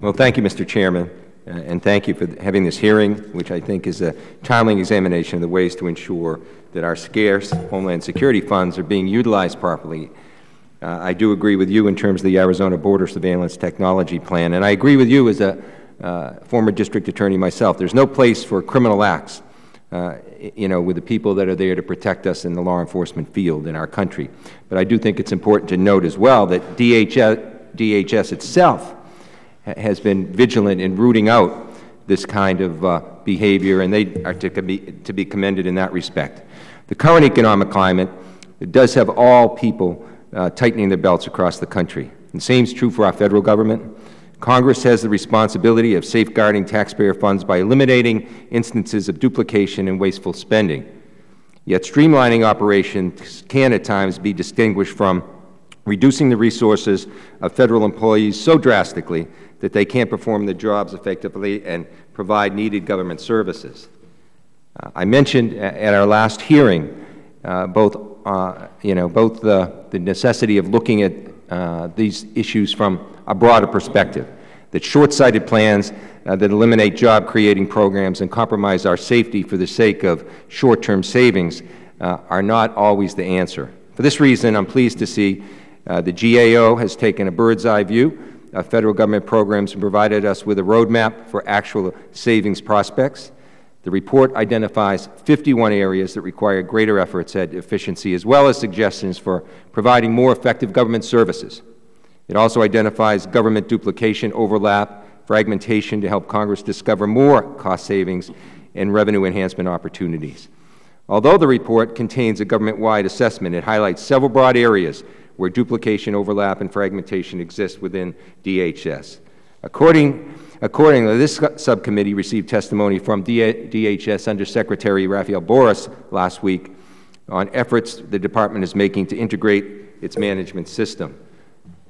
Well, thank you, Mr. Chairman, and thank you for having this hearing, which I think is a timely examination of the ways to ensure that our scarce Homeland Security funds are being utilized properly. I do agree with you in terms of the Arizona Border Surveillance Technology Plan, and I agree with you as a former district attorney myself. There's no place for criminal acts, with the people that are there to protect us in the law enforcement field in our country. But I do think it's important to note as well that DHS itself has been vigilant in rooting out this kind of behavior, and they are to be commended in that respect. The current economic climate does have all people tightening their belts across the country. The same is true for our federal government. Congress has the responsibility of safeguarding taxpayer funds by eliminating instances of duplication and wasteful spending. Yet streamlining operations can at times be distinguished from reducing the resources of federal employees so drastically that they can't perform their jobs effectively and provide needed government services. I mentioned at our last hearing both the necessity of looking at these issues from a broader perspective, that short-sighted plans that eliminate job-creating programs and compromise our safety for the sake of short-term savings are not always the answer. For this reason, I'm pleased to see the GAO has taken a bird's-eye view of federal government programs and provided us with a roadmap for actual savings prospects. The report identifies 51 areas that require greater efforts at efficiency, as well as suggestions for providing more effective government services. It also identifies government duplication, overlap, fragmentation to help Congress discover more cost savings and revenue enhancement opportunities. Although the report contains a government-wide assessment, it highlights several broad areas where duplication, overlap, and fragmentation exist within DHS. Accordingly, this subcommittee received testimony from DHS Undersecretary Rafael Boris last week on efforts the Department is making to integrate its management system.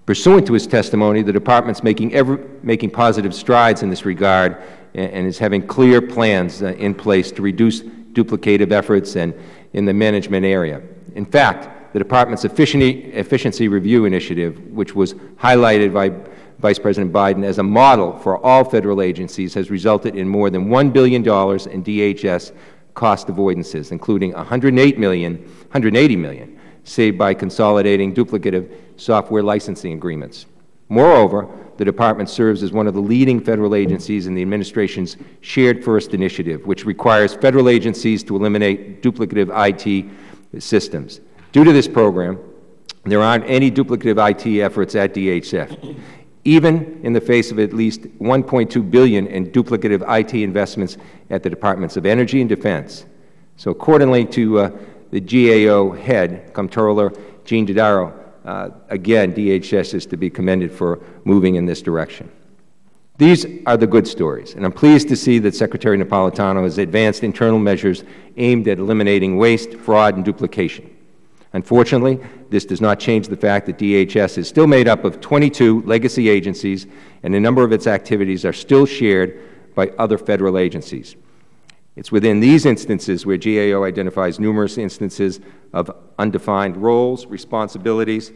Pursuant to his testimony, the Department is making positive strides in this regard and is having clear plans in place to reduce duplicative efforts and in the management area. In fact, the Department's Efficiency Review Initiative, which was highlighted by Vice President Biden as a model for all federal agencies, has resulted in more than $1 billion in DHS cost avoidances, including $180 million saved by consolidating duplicative software licensing agreements. Moreover, the Department serves as one of the leading federal agencies in the Administration's Shared First Initiative, which requires federal agencies to eliminate duplicative IT systems. Due to this program, there aren't any duplicative IT efforts at DHS, even in the face of at least $1.2 billion in duplicative IT investments at the Departments of Energy and Defense. So accordingly to the GAO head, Comptroller Gene Dodaro, again, DHS is to be commended for moving in this direction. These are the good stories, and I'm pleased to see that Secretary Napolitano has advanced internal measures aimed at eliminating waste, fraud, and duplication. Unfortunately, this does not change the fact that DHS is still made up of 22 legacy agencies, and a number of its activities are still shared by other federal agencies. It's within these instances where GAO identifies numerous instances of undefined roles, responsibilities,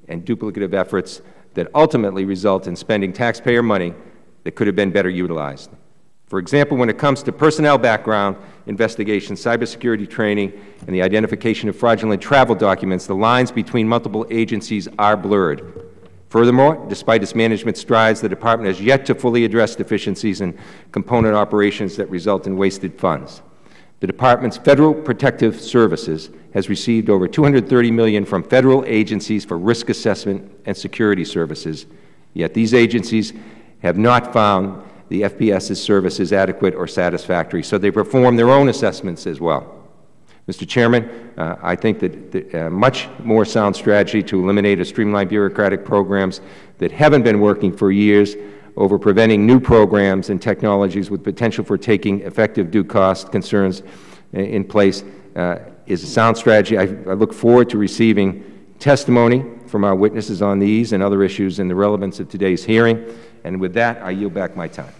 and duplicative efforts that ultimately result in spending taxpayer money that could have been better utilized. For example, when it comes to personnel background investigation, cybersecurity training, and the identification of fraudulent travel documents, the lines between multiple agencies are blurred. Furthermore, despite its management strides, the Department has yet to fully address deficiencies in component operations that result in wasted funds. The Department's Federal Protective Services has received over $230 million from federal agencies for risk assessment and security services, yet these agencies have not found the FPS's services adequate or satisfactory, so they perform their own assessments as well. Mr. Chairman, I think that much more sound strategy to eliminate or streamline bureaucratic programs that haven't been working for years over preventing new programs and technologies with potential for taking effective due cost concerns in place is a sound strategy. I look forward to receiving testimony from our witnesses on these and other issues and the relevance of today's hearing. And with that, I yield back my time.